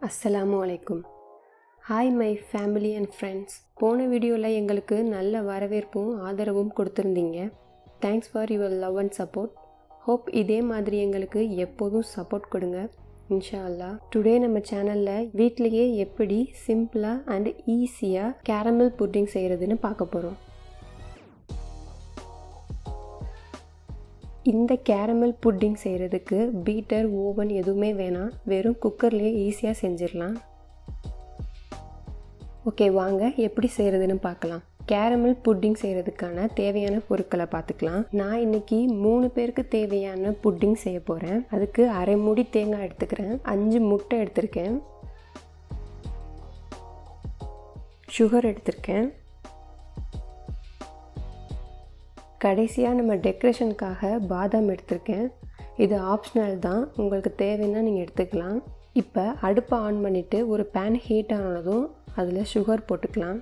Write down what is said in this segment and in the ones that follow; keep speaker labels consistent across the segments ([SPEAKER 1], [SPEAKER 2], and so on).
[SPEAKER 1] அஸ்ஸலாமு அலைக்கும். Hi my family and friends. போன வீடியோவில் எங்களுக்கு நல்ல வரவேற்பும் ஆதரவும் கொடுத்துருந்தீங்க. Thanks for your love and support. Hope இதே மாதிரி எங்களுக்கு எப்போதும் சப்போர்ட் கொடுங்க இன்ஷா அல்லாஹ். டுடே நம்ம சேனலில் வீட்டிலையே எப்படி சிம்பிளாக அண்ட் ஈஸியாக கேரமல் புட்டிங் செய்கிறதுன்னு பார்க்க போகிறோம். இந்த கேரமல் புட்டிங் செய்கிறதுக்கு பீட்டர், ஓவன் எதுவுமே வேணாம். வெறும் குக்கர்லேயே ஈஸியாக செஞ்சிடலாம். ஓகே, வாங்க எப்படி செய்கிறதுன்னு பார்க்கலாம். கேரமல் புட்டிங் செய்கிறதுக்கான தேவையான பொருட்களை பார்த்துக்கலாம். நான் இன்றைக்கி 3 பேருக்கு தேவையான புட்டிங் செய்ய போகிறேன். அதுக்கு அரை மூடி தேங்காய் எடுத்துக்கிறேன், 5 முட்டை எடுத்திருக்கேன், சுகர் எடுத்திருக்கேன். கடைசியாக நம்ம டெக்கரேஷனுக்காக பாதாம் எடுத்திருக்கேன். இது ஆப்ஷனல் தான், உங்களுக்கு தேவைன்னா நீங்கள் எடுத்துக்கலாம். இப்போ அடுப்பை ஆன் பண்ணிவிட்டு ஒரு பேன் ஹீட் ஆனதும் அதில் சுகர் போட்டுக்கலாம்.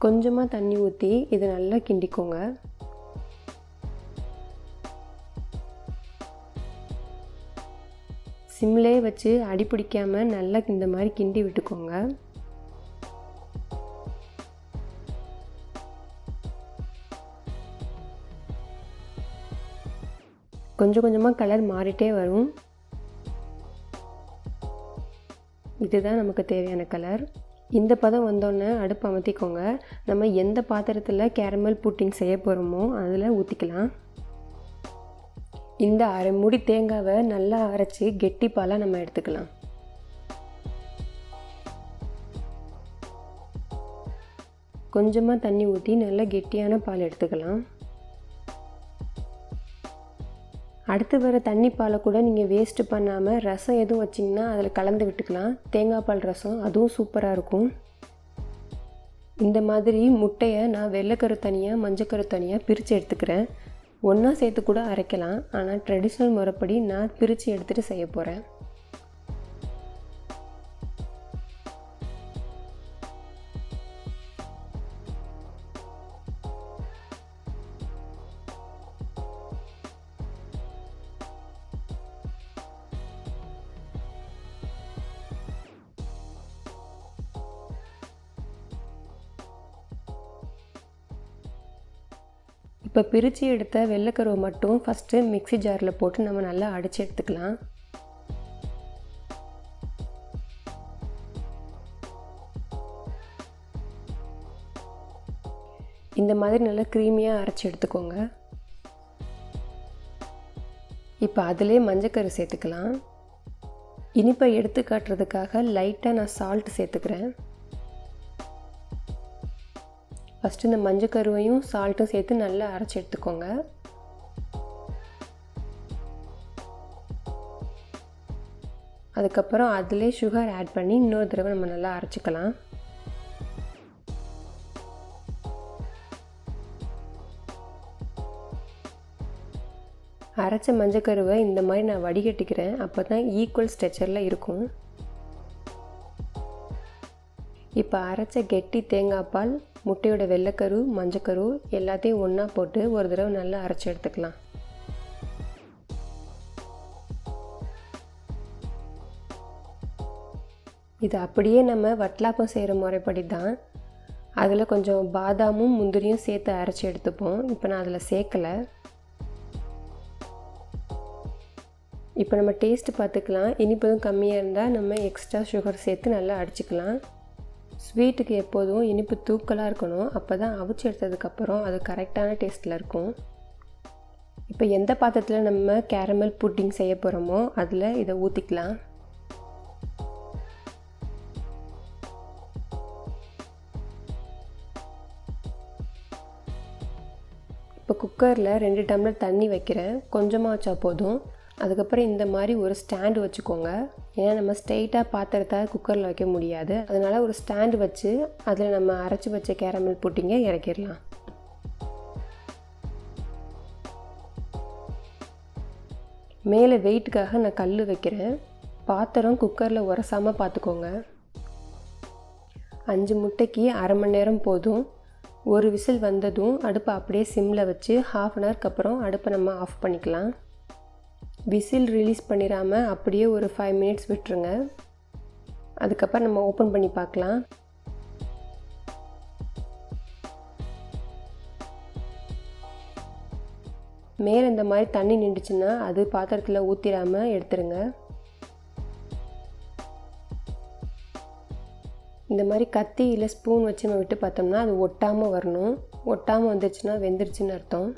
[SPEAKER 1] கொஞ்சமாக தண்ணி ஊற்றி இதை நல்லா கிண்டிக்கோங்க. சிம்லே வச்சு அடி பிடிக்காமல் நல்லா இந்த மாதிரி கிண்டி விட்டுக்கோங்க. கொஞ்சம் கொஞ்சமாக கலர் மாறிட்டே வரும். இதுதான் நமக்கு தேவையான கலர். இந்த பதம் வந்தோடனே அடுப்பு அமர்த்திக்கோங்க. நம்ம எந்த பாத்திரத்தில் கேரமல் புட்டிங் செய்ய போகிறோமோ அதில் ஊற்றிக்கலாம். இந்த அரை மூடி தேங்காவை நல்லா அரைச்சி கெட்டி பாலாக நம்ம எடுத்துக்கலாம். கொஞ்சமாக தண்ணி ஊற்றி நல்லா கெட்டியான பால் எடுத்துக்கலாம். அடுத்து வர தண்ணி பாலை கூட நீங்கள் வேஸ்ட்டு பண்ணாமல் ரசம் எதுவும் வச்சிங்கன்னா அதில் கலந்து விட்டுக்கலாம். தேங்காய் பால் ரசம், அதுவும் சூப்பராக இருக்கும். இந்த மாதிரி முட்டையை நான் வெள்ளைக்கரு தனியாக மஞ்சக்கரு தனியாக பிரித்து எடுத்துக்கிறேன். ஒன்றா சேர்த்து கூட அரைக்கலாம், ஆனால் ட்ரெடிஷ்னல் முறைப்படி நான் பிரித்து எடுத்துகிட்டு செய்ய போகிறேன். இப்போ பிரித்து எடுத்த வெள்ளைக்கருவை மட்டும் ஃபஸ்ட்டு மிக்ஸி ஜாரில் போட்டு நம்ம நல்லா அடித்து எடுத்துக்கலாம். இந்த மாதிரி நல்லா க்ரீமியாக அரைச்சி எடுத்துக்கோங்க. இப்போ அதிலே மஞ்சக்கரு சேர்த்துக்கலாம். இனிப்பை எடுத்து காட்டுறதுக்காக லைட்டாக நான் சால்ட் சேர்த்துக்கிறேன். ஃபஸ்ட்டு இந்த மஞ்சக்கருவையும் சால்ட்டும் சேர்த்து நல்லா அரைச்சி எடுத்துக்கோங்க. அதுக்கப்புறம் அதிலே சுகர் ஆட் பண்ணி இன்னொரு தடவை நம்ம நல்லா அரைச்சிக்கலாம். அரைச்ச மஞ்சக்கருவை இந்த மாதிரி நான் வடிகட்டிக்கிறேன். அப்போ தான் ஈக்குவல் ஸ்ட்ரெச்சரில் இருக்கும். இப்போ அரைச்ச கெட்டி தேங்காய் பால், முட்டையோட வெள்ளைக்கரு, மஞ்சக்கரு எல்லாத்தையும் ஒன்றா போட்டு ஒரு தடவை நல்லா அரைச்சி எடுத்துக்கலாம். இது அப்படியே நம்ம வட்டலாப்பம் செய்கிற முறைப்படி தான். அதில் கொஞ்சம் பாதாமும் முந்திரியும் சேர்த்து அரைச்சி எடுத்துப்போம். இப்போ நான் அதில் சேர்க்கலை. இப்போ நம்ம டேஸ்ட்டு பார்த்துக்கலாம். இனிப்பதும் கம்மியாக இருந்தால் நம்ம எக்ஸ்ட்ரா சுகர் சேர்த்து நல்லா அடிச்சுக்கலாம். ஸ்வீட்டுக்கு எப்போதும் இனிப்பு தூக்கலாக இருக்கணும், அப்போ தான் அவிச்சு எடுத்ததுக்கப்புறம் அது கரெக்டான டேஸ்ட்டில் இருக்கும். இப்போ எந்த பாத்திரத்தில் நம்ம கேரமல் புட்டிங் செய்ய போகிறோமோ அதில் இதை ஊற்றிக்கலாம். இப்போ குக்கரில் 2 டம்ளர் தண்ணி வைக்கிறேன். கொஞ்சமாக வச்சா போதும். அதுக்கப்புறம் இந்த மாதிரி ஒரு ஸ்டாண்டு வச்சுக்கோங்க. ஏன்னா நம்ம ஸ்ட்ரெயிட்டாக பாத்திரத்தை குக்கரில் வைக்க முடியாது. அதனால் ஒரு ஸ்டாண்டு வச்சு அதில் நம்ம அரைச்சி வச்ச கேரமல் புட்டிங்கை இறக்கிடலாம். மேலே வெயிட்டுக்காக நான் கல் வைக்கிறேன். பாத்திரம் குக்கரில் உரசாமல் பார்த்துக்கோங்க. 5 முட்டைக்கு அரை மணி நேரம் போதும். ஒரு விசில் வந்ததும் அடுப்பை அப்படியே சிம்மில் வச்சு 1/2 அன் ஹவருக்கு அப்புறம் அடுப்பை நம்ம ஆஃப் பண்ணிக்கலாம். விசில் ரிலீஸ் பண்ணிடாமல் அப்படியே ஒரு 5 மினிட்ஸ் விட்டுருங்க. அதுக்கப்புறம் நம்ம ஓப்பன் பண்ணி பார்க்கலாம். மேலே இந்த மாதிரி தண்ணி நின்றுச்சுன்னா அது பாத்திரத்தில் ஊற்றிடாமல் எடுத்துருங்க. இந்த மாதிரி கத்தி இல்லை ஸ்பூன் வச்சு நம்ம விட்டு பார்த்தோம்னா அது ஒட்டாமல் வரணும். ஒட்டாமல் வந்துருச்சுன்னா வெந்துருச்சுன்னு அர்த்தம்.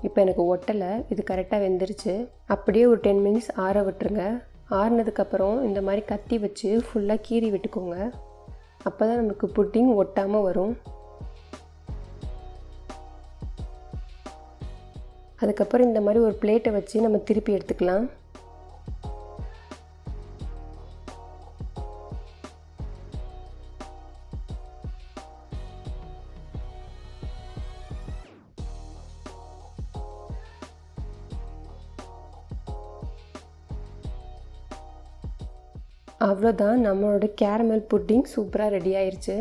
[SPEAKER 1] இப்போ எனக்கு ஒட்டலை, இது கரெக்டாக வெந்துருச்சு. அப்படியே ஒரு 10 மினிட்ஸ் ஆற விட்டுருங்க. ஆறுனதுக்கப்புறம் இந்த மாதிரி கத்தி வச்சு ஃபுல்லாக கீறி விட்டுக்கோங்க. அப்போ தான் நமக்கு புட்டிங் ஒட்டாமல் வரும். அதுக்கப்புறம் இந்த மாதிரி ஒரு பிளேட்டை வச்சு நம்ம திருப்பி எடுத்துக்கலாம். அவ்வளோதான், நம்மளோட கேரமல் புட்டிங் சூப்பராக ரெடி ஆயிடுச்சு.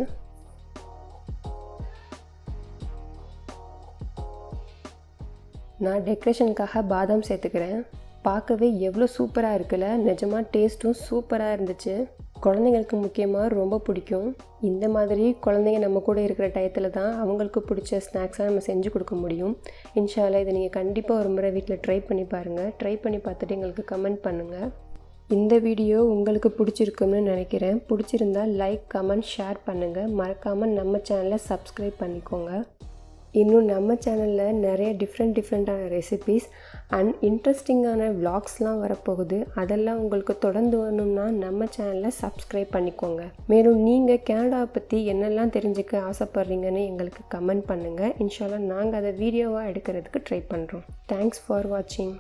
[SPEAKER 1] நான் டெக்கரேஷனுக்காக பாதாம் சேர்த்துக்கிறேன். பார்க்கவே எவ்வளோ சூப்பராக இருக்குல்ல, நிஜமாக டேஸ்ட்டும் சூப்பராக இருந்துச்சு. குழந்தைங்களுக்கு முக்கியமாக ரொம்ப பிடிக்கும். இந்த மாதிரி குழந்தைங்க நம்ம கூட இருக்கிற டயத்தில் தான் அவங்களுக்கு பிடிச்ச ஸ்நாக்ஸாக நம்ம செஞ்சு கொடுக்க முடியும். இன்ஷா அல்லாஹ் இதை நீங்கள் கண்டிப்பாக ஒரு முறை வீட்டில் ட்ரை பண்ணி பாருங்கள். ட்ரை பண்ணி பார்த்துட்டு எங்களுக்கு கமெண்ட் பண்ணுங்கள். இந்த வீடியோ உங்களுக்கு பிடிச்சிருக்கும்னு நினைக்கிறேன். பிடிச்சிருந்தால் லைக், கமெண்ட், ஷேர் பண்ணுங்கள். மறக்காமல் நம்ம சேனலை சப்ஸ்கிரைப் பண்ணிக்கோங்க. இன்னும் நம்ம சேனலில் நிறைய டிஃப்ரெண்ட்டான ரெசிபீஸ் அண்ட் இன்ட்ரெஸ்டிங்கான விளாக்ஸ்லாம் வரப்போகுது. அதெல்லாம் உங்களுக்கு தொடர்ந்து வரணும்னா நம்ம சேனலை சப்ஸ்கிரைப் பண்ணிக்கோங்க. மேலும் நீங்கள் கனடாவை பற்றி என்னெல்லாம் தெரிஞ்சுக்க ஆசைப்பட்றீங்கன்னு எங்களுக்கு கமெண்ட் பண்ணுங்கள். இன்ஷா அல்லாஹ் நாங்கள் அதை வீடியோவாக எடுக்கிறதுக்கு ட்ரை பண்ணுறோம். தேங்க்ஸ் ஃபார் வாட்சிங்.